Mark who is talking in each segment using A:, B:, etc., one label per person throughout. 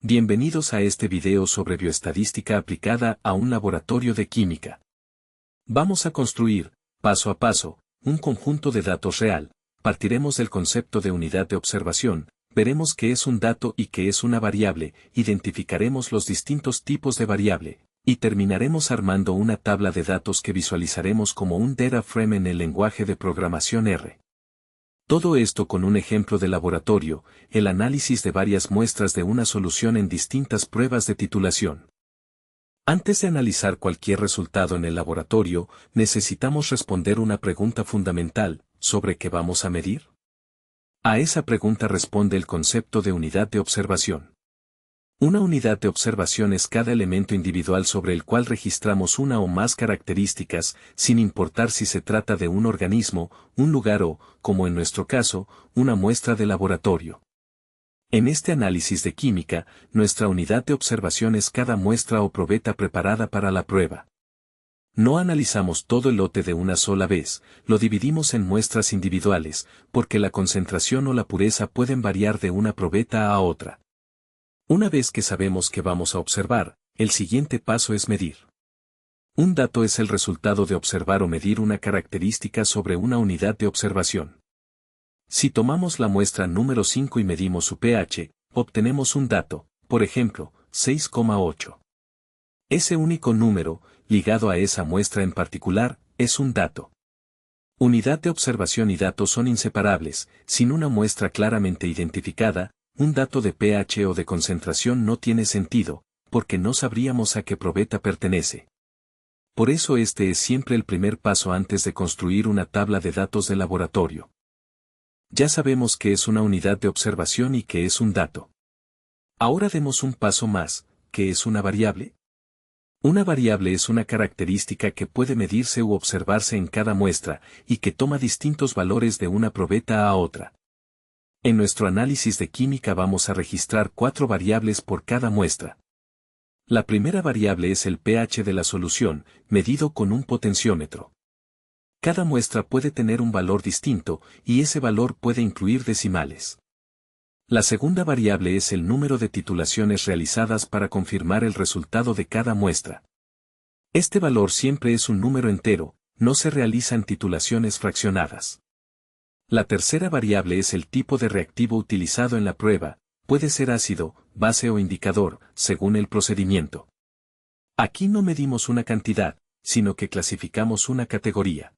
A: Bienvenidos a este video sobre bioestadística aplicada a un laboratorio de química. Vamos a construir, paso a paso, un conjunto de datos real. Partiremos del concepto de unidad de observación, veremos qué es un dato y qué es una variable, identificaremos los distintos tipos de variable, y terminaremos armando una tabla de datos que visualizaremos como un data frame en el lenguaje de programación R. Todo esto con un ejemplo de laboratorio, el análisis de varias muestras de una solución en distintas pruebas de titulación. Antes de analizar cualquier resultado en el laboratorio, necesitamos responder una pregunta fundamental, ¿sobre qué vamos a medir? A esa pregunta responde el concepto de unidad de observación. Una unidad de observación es cada elemento individual sobre el cual registramos una o más características, sin importar si se trata de un organismo, un lugar o, como en nuestro caso, una muestra de laboratorio. En este análisis de química, nuestra unidad de observación es cada muestra o probeta preparada para la prueba. No analizamos todo el lote de una sola vez, lo dividimos en muestras individuales, porque la concentración o la pureza pueden variar de una probeta a otra. Una vez que sabemos que vamos a observar, el siguiente paso es medir. Un dato es el resultado de observar o medir una característica sobre una unidad de observación. Si tomamos la muestra número 5 y medimos su pH, obtenemos un dato, por ejemplo, 6,8. Ese único número, ligado a esa muestra en particular, es un dato. Unidad de observación y datos son inseparables, sin una muestra claramente identificada, un dato de pH o de concentración no tiene sentido, porque no sabríamos a qué probeta pertenece. Por eso este es siempre el primer paso antes de construir una tabla de datos de laboratorio. Ya sabemos qué es una unidad de observación y qué es un dato. Ahora demos un paso más, ¿qué es una variable? Una variable es una característica que puede medirse u observarse en cada muestra, y que toma distintos valores de una probeta a otra. En nuestro análisis de química vamos a registrar 4 variables por cada muestra. La primera variable es el pH de la solución, medido con un potenciómetro. Cada muestra puede tener un valor distinto, y ese valor puede incluir decimales. La segunda variable es el número de titulaciones realizadas para confirmar el resultado de cada muestra. Este valor siempre es un número entero, no se realizan titulaciones fraccionadas. La tercera variable es el tipo de reactivo utilizado en la prueba, puede ser ácido, base o indicador, según el procedimiento. Aquí no medimos una cantidad, sino que clasificamos una categoría.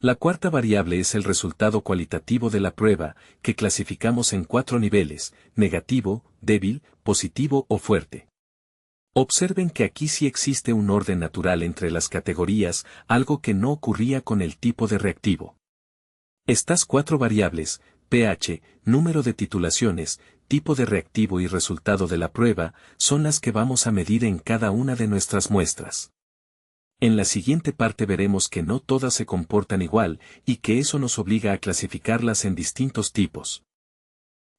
A: La cuarta variable es el resultado cualitativo de la prueba, que clasificamos en 4 niveles, negativo, débil, positivo o fuerte. Observen que aquí sí existe un orden natural entre las categorías, algo que no ocurría con el tipo de reactivo. Estas 4 variables, pH, número de titulaciones, tipo de reactivo y resultado de la prueba, son las que vamos a medir en cada una de nuestras muestras. En la siguiente parte veremos que no todas se comportan igual, y que eso nos obliga a clasificarlas en distintos tipos.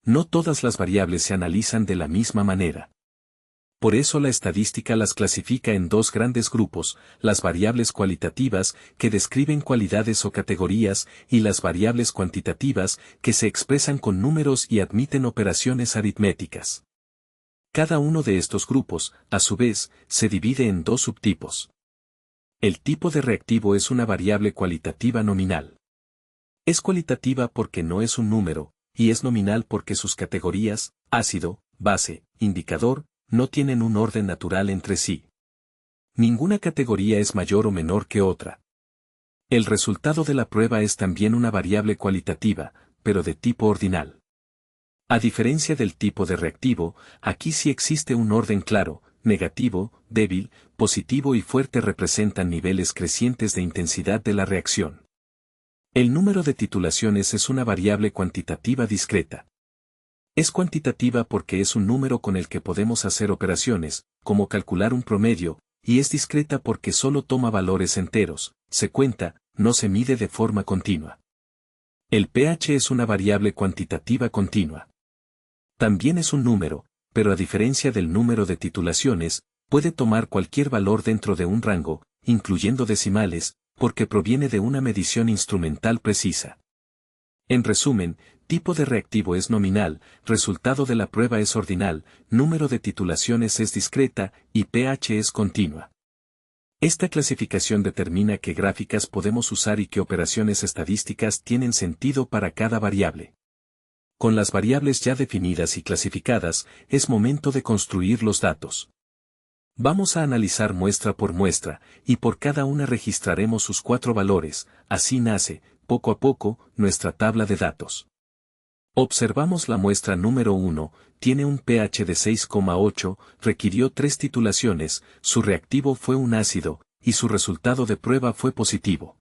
A: No todas las variables se analizan de la misma manera. Por eso la estadística las clasifica en 2 grandes grupos, las variables cualitativas, que describen cualidades o categorías, y las variables cuantitativas, que se expresan con números y admiten operaciones aritméticas. Cada uno de estos grupos, a su vez, se divide en 2 subtipos. El tipo de reactivo es una variable cualitativa nominal. Es cualitativa porque no es un número, y es nominal porque sus categorías, ácido, base, indicador, no tienen un orden natural entre sí. Ninguna categoría es mayor o menor que otra. El resultado de la prueba es también una variable cualitativa, pero de tipo ordinal. A diferencia del tipo de reactivo, aquí sí existe un orden claro, negativo, débil, positivo y fuerte representan niveles crecientes de intensidad de la reacción. El número de titulaciones es una variable cuantitativa discreta. Es cuantitativa porque es un número con el que podemos hacer operaciones, como calcular un promedio, y es discreta porque solo toma valores enteros, se cuenta, no se mide de forma continua. El pH es una variable cuantitativa continua. También es un número, pero a diferencia del número de titulaciones, puede tomar cualquier valor dentro de un rango, incluyendo decimales, porque proviene de una medición instrumental precisa. En resumen, tipo de reactivo es nominal, resultado de la prueba es ordinal, número de titulaciones es discreta, y pH es continua. Esta clasificación determina qué gráficas podemos usar y qué operaciones estadísticas tienen sentido para cada variable. Con las variables ya definidas y clasificadas, es momento de construir los datos. Vamos a analizar muestra por muestra, y por cada una registraremos sus 4 valores, así nace, poco a poco, nuestra tabla de datos. Observamos la muestra número 1, tiene un pH de 6,8, requirió 3 titulaciones, su reactivo fue un ácido, y su resultado de prueba fue positivo.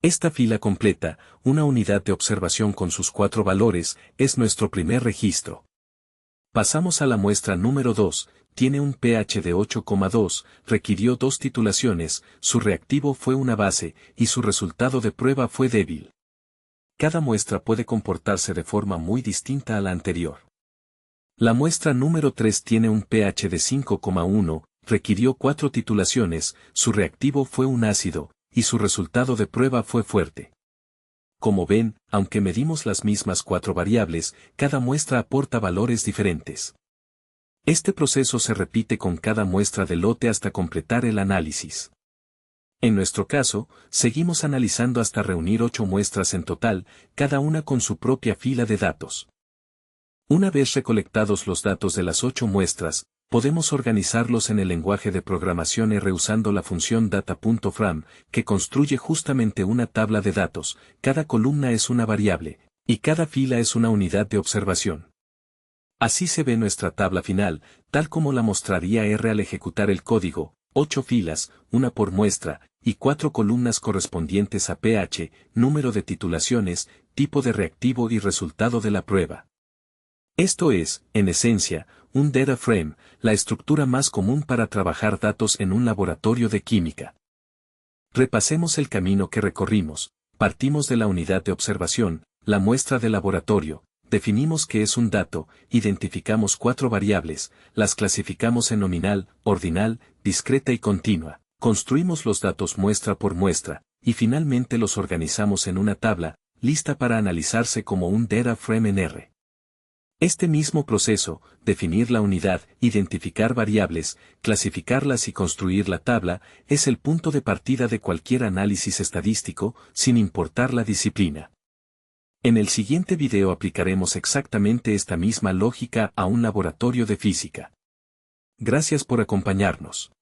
A: Esta fila completa, una unidad de observación con sus 4 valores, es nuestro primer registro. Pasamos a la muestra número 2, tiene un pH de 8,2, requirió 2 titulaciones, su reactivo fue una base, y su resultado de prueba fue débil. Cada muestra puede comportarse de forma muy distinta a la anterior. La muestra número 3 tiene un pH de 5,1, requirió 4 titulaciones, su reactivo fue un ácido, y su resultado de prueba fue fuerte. Como ven, aunque medimos las mismas 4 variables, cada muestra aporta valores diferentes. Este proceso se repite con cada muestra del lote hasta completar el análisis. En nuestro caso, seguimos analizando hasta reunir 8 muestras en total, cada una con su propia fila de datos. Una vez recolectados los datos de las 8 muestras, podemos organizarlos en el lenguaje de programación R usando la función data.frame, que construye justamente una tabla de datos, cada columna es una variable, y cada fila es una unidad de observación. Así se ve nuestra tabla final, tal como la mostraría R al ejecutar el código, 8 filas, una por muestra, y 4 columnas correspondientes a pH, número de titulaciones, tipo de reactivo y resultado de la prueba. Esto es, en esencia, un data frame, la estructura más común para trabajar datos en un laboratorio de química. Repasemos el camino que recorrimos. Partimos de la unidad de observación, la muestra de laboratorio, definimos qué es un dato, identificamos 4 variables, las clasificamos en nominal, ordinal, discreta y continua, construimos los datos muestra por muestra, y finalmente los organizamos en una tabla, lista para analizarse como un data frame en R. Este mismo proceso, definir la unidad, identificar variables, clasificarlas y construir la tabla, es el punto de partida de cualquier análisis estadístico, sin importar la disciplina. En el siguiente video aplicaremos exactamente esta misma lógica a un laboratorio de física. Gracias por acompañarnos.